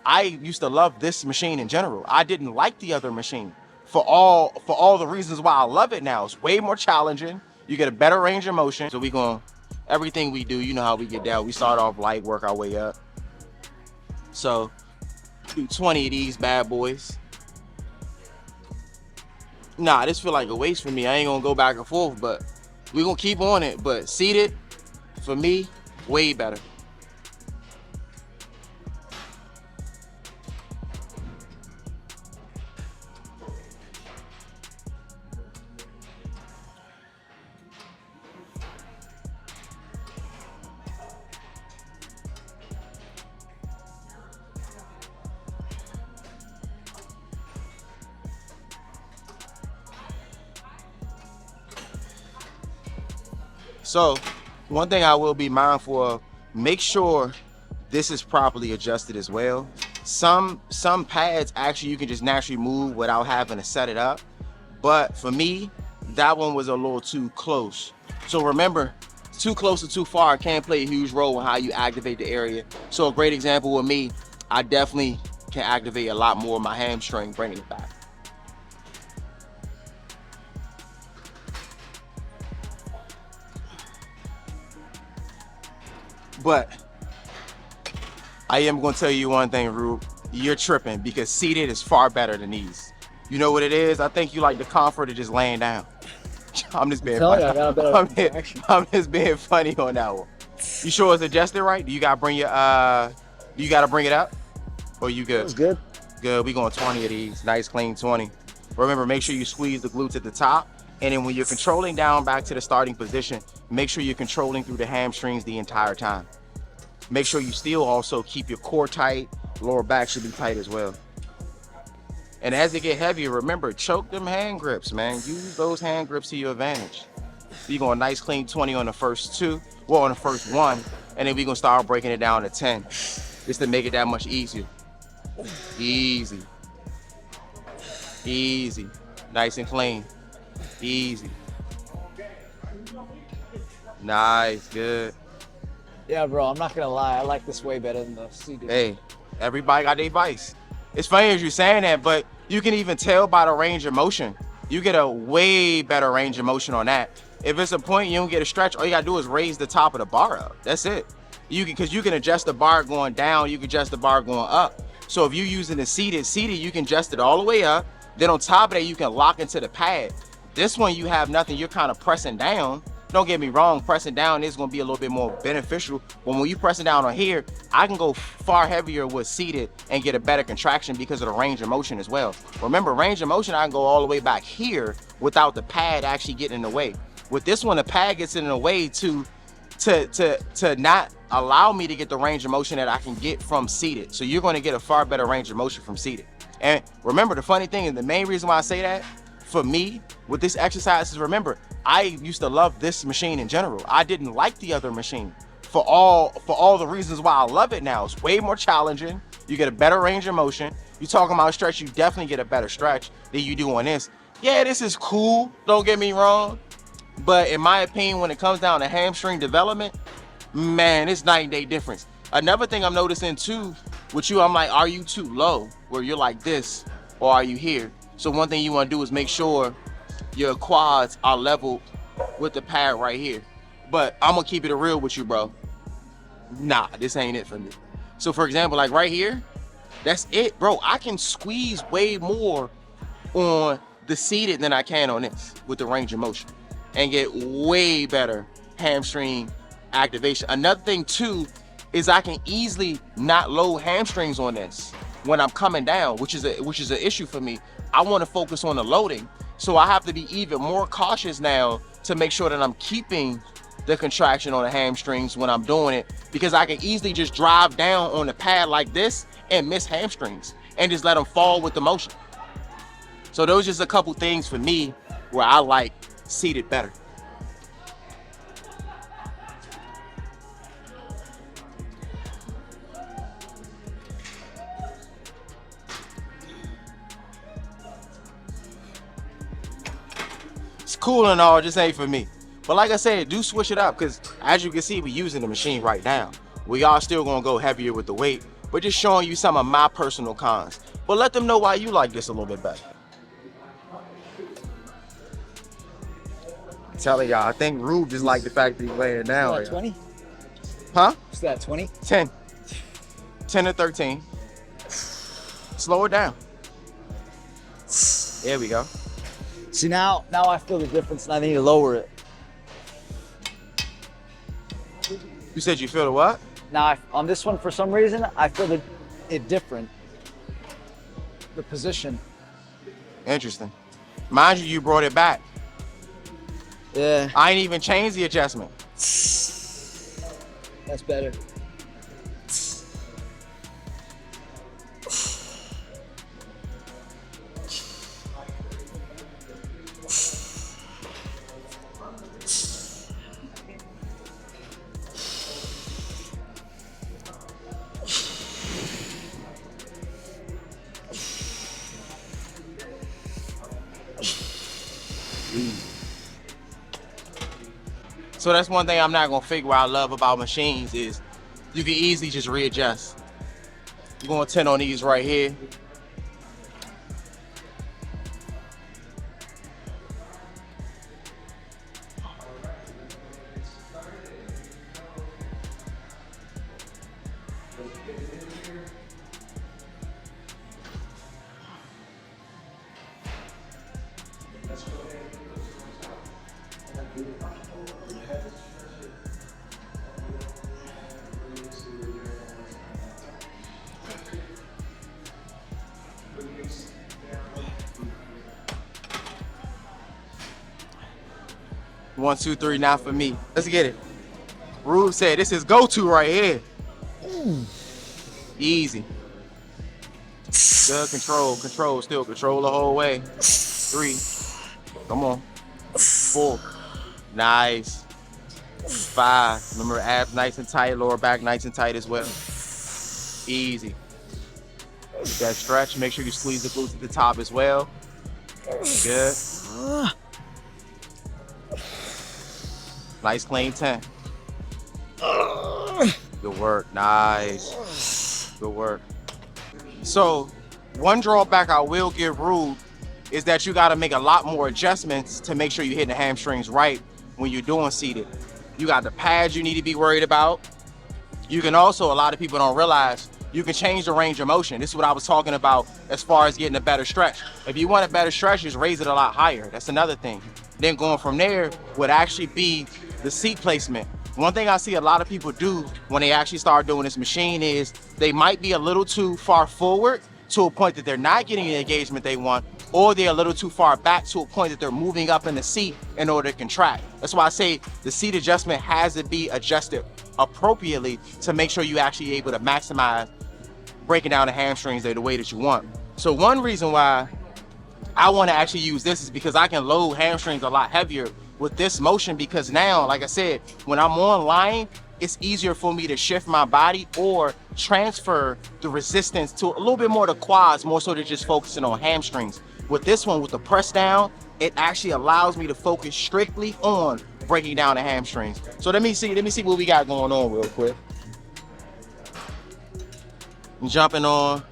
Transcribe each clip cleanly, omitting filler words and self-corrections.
I used to love this machine in general. I didn't like the other machine for all the reasons why I love it now. It's way more challenging. You get a better range of motion. So we going everything we do, you know how we get down. We start off light, work our way up. So do 20 of these bad boys. Nah, this feel like a waste for me. I ain't gonna go back and forth, but we gonna keep on it. But seated, for me, way better. So one thing I will be mindful of, make sure this is properly adjusted as well. Some pads actually you can just naturally move without having to set it up. But for me, that one was a little too close. So remember, too close or too far can play a huge role in how you activate the area. So a great example with me, I definitely can activate a lot more of my hamstring, bringing it back. But I am gonna tell you one thing, Rube, you're tripping because seated is far better than these. You know what it is? I think you like the comfort of just laying down. I'm just being funny. I'm just being funny on that one. You sure it's adjusted right? Do you gotta bring your you gotta bring it up? Or you good? It's good. Good, we going 20 of these. Nice clean 20. Remember, make sure you squeeze the glutes at the top. And then when you're controlling down back to the starting position, make sure you're controlling through the hamstrings the entire time. Make sure you still also keep your core tight. Lower back should be tight as well. And as they get heavier, remember, choke them hand grips, man. Use those hand grips to your advantage. You're going nice clean 20 on the first two, well, on the first one, and then we're gonna start breaking it down to 10, just to make it that much easier. Easy. Easy. Nice and clean. Easy. Nice, good. Yeah, bro, I'm not gonna lie. I like this way better than the seated. Hey, everybody got their vice. It's funny as you're saying that, but you can even tell by the range of motion. You get a way better range of motion on that. If it's a point you don't get a stretch, all you gotta do is raise the top of the bar up. That's it. Because you can adjust the bar going down, you can adjust the bar going up. So if you're using the seated, you can adjust it all the way up. Then on top of that, you can lock into the pad. This one, you have nothing, you're kind of pressing down. Don't get me wrong, pressing down is gonna be a little bit more beneficial, but when you pressing down on here, I can go far heavier with seated and get a better contraction because of the range of motion as well. Remember, range of motion, I can go all the way back here without the pad actually getting in the way. With this one, the pad gets in the way to not allow me to get the range of motion that I can get from seated. So you're gonna get a far better range of motion from seated. And remember, the funny thing is, the main reason why I say that, for me, with this exercise is, remember, I used to love this machine in general. I didn't like the other machine for all the reasons why I love it now. It's way more challenging. You get a better range of motion. You talking about stretch, you definitely get a better stretch than you do on this. Yeah, this is cool, don't get me wrong. But in my opinion, when it comes down to hamstring development, man, it's night and day difference. Another thing I'm noticing too, with you, I'm like, are you too low where you're like this, or are you here? So one thing you want to do is make sure your quads are level with the pad right here. But I'm gonna keep it real with you, bro. Nah, this ain't it for me. So for example, like right here, that's it, bro. I can squeeze way more on the seated than I can on this with the range of motion and get way better hamstring activation. Another thing too is I can easily not load hamstrings on this when I'm coming down, which is an issue for me. I want to focus on the loading, so I have to be even more cautious now to make sure that I'm keeping the contraction on the hamstrings when I'm doing it, because I can easily just drive down on the pad like this and miss hamstrings and just let them fall with the motion. So those are just a couple things for me where I like seated better. It's cool and all, just ain't for me. But like I said, do switch it up, because as you can see, we're using the machine right now. We are still gonna go heavier with the weight, but just showing you some of my personal cons. But let them know why you like this a little bit better. Telling y'all, I think Rube just like the fact that he's laying down. Is that 20? Huh? Is that 20? 10. 10 to 13. Slow it down. There we go. See, now I feel the difference and I need to lower it. You said you feel the what? Now, on this one, for some reason, I feel it different. The position. Interesting. Mind you, you brought it back. Yeah. I ain't even changed the adjustment. That's better. So that's one thing I'm not gonna figure out I love about machines is you can easily just readjust. I'm going 10 on these right here. One, two, three, now for me. Let's get it. Rube said this is go-to right here. Easy. Good control, still control the whole way. 3, come on. 4, nice. 5, remember abs nice and tight, lower back nice and tight as well. Easy. Get that stretch, make sure you squeeze the glutes at the top as well. Good. Nice clean 10. Good work, nice. Good work. So, one drawback I will give Rube is that you gotta make a lot more adjustments to make sure you're hitting the hamstrings right when you're doing seated. You got the pads you need to be worried about. You can also, a lot of people don't realize, you can change the range of motion. This is what I was talking about as far as getting a better stretch. If you want a better stretch, just raise it a lot higher. That's another thing. Then going from there would actually be the seat placement. One thing I see a lot of people do when they actually start doing this machine is they might be a little too far forward to a point that they're not getting the engagement they want, or they're a little too far back to a point that they're moving up in the seat in order to contract. That's why I say the seat adjustment has to be adjusted appropriately to make sure you actually able to maximize breaking down the hamstrings the way that you want. So one reason why I want to actually use this is because I can load hamstrings a lot heavier with this motion, because now, like I said, when I'm on line, it's easier for me to shift my body or transfer the resistance to a little bit more to quads, more so than just focusing on hamstrings. With this one, with the press down, it actually allows me to focus strictly on breaking down the hamstrings. So let me see what we got going on real quick. I'm jumping on.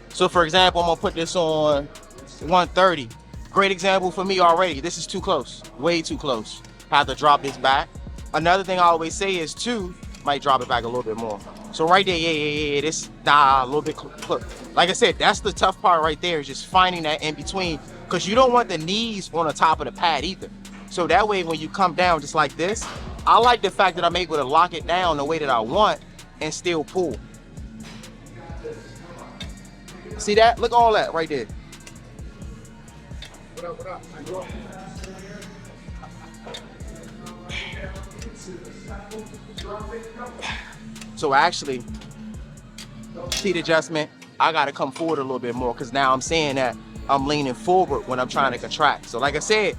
So for example, I'm gonna put this on 130. Great example for me already. This is too close, way too close. Have to drop this back. Another thing I always say is too, might drop it back a little bit more. So right there, yeah, this, a little bit close. Like I said, that's the tough part right there, is just finding that in between, because you don't want the knees on the top of the pad either. So that way, when you come down just like this, I like the fact that I'm able to lock it down the way that I want and still pull. See that? Look at all that right there. What up? So actually, seat adjustment, I gotta come forward a little bit more, because now I'm saying that I'm leaning forward when I'm trying to contract. So like I said,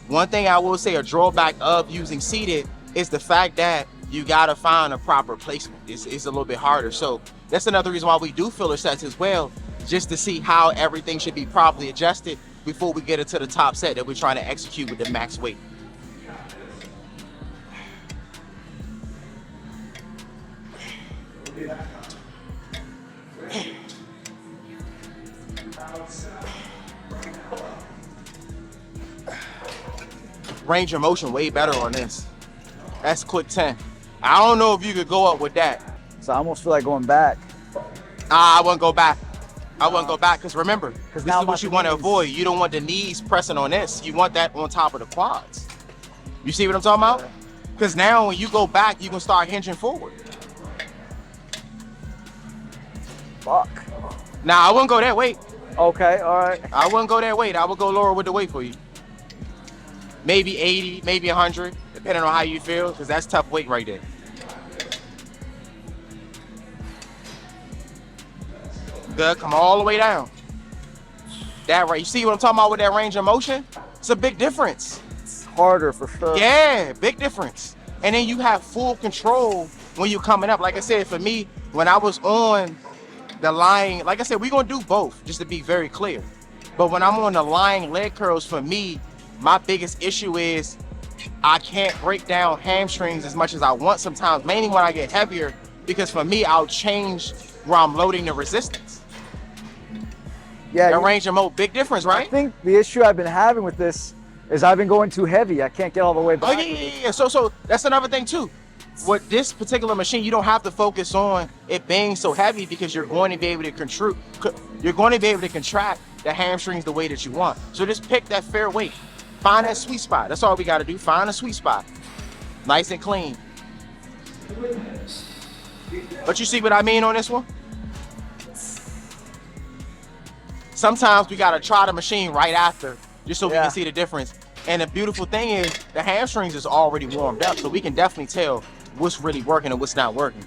one thing I will say, a drawback of using seated is the fact that you gotta find a proper placement. It's a little bit harder. So that's another reason why we do filler sets as well, just to see how everything should be properly adjusted before we get into the top set that we're trying to execute with the max weight. Range of motion way better on this. That's quick 10. I don't know if you could go up with that. So I almost feel like going back. I wouldn't go back. I wouldn't go back because remember, this now is what you want to avoid. You don't want the knees pressing on this. You want that on top of the quads. You see what I'm talking about? Because now when you go back, you can start hinging forward. Fuck. Nah, I wouldn't go that weight. Okay, all right. I wouldn't go that weight. I would go lower with the weight for you. Maybe 80, maybe 100, depending on how you feel, because that's tough weight right there. Good, come all the way down. That right, you see what I'm talking about with that range of motion? It's a big difference. It's harder for sure. Yeah, big difference. And then you have full control when you're coming up. Like I said, for me, when I was on the lying, like I said, we're gonna do both, just to be very clear. But when I'm on the lying leg curls, for me, my biggest issue is I can't break down hamstrings as much as I want sometimes, mainly when I get heavier, because for me, I'll change where I'm loading the resistance. Yeah, The range of motion, big difference, I right? think the issue I've been having with this is I've been going too heavy. I can't get all the way Oh back. yeah. So that's another thing too. With this particular machine, you don't have to focus on it being so heavy because you're going to be able to you're going to be able to contract the hamstrings the way that you want. So just pick that fair weight. Find that sweet spot. That's all we got to do. Find a sweet spot. Nice and clean. But you see what I mean on this one? Sometimes we got to try the machine right after just so we can see the difference. And the beautiful thing is the hamstrings is already warmed up, so we can definitely tell what's really working and what's not working.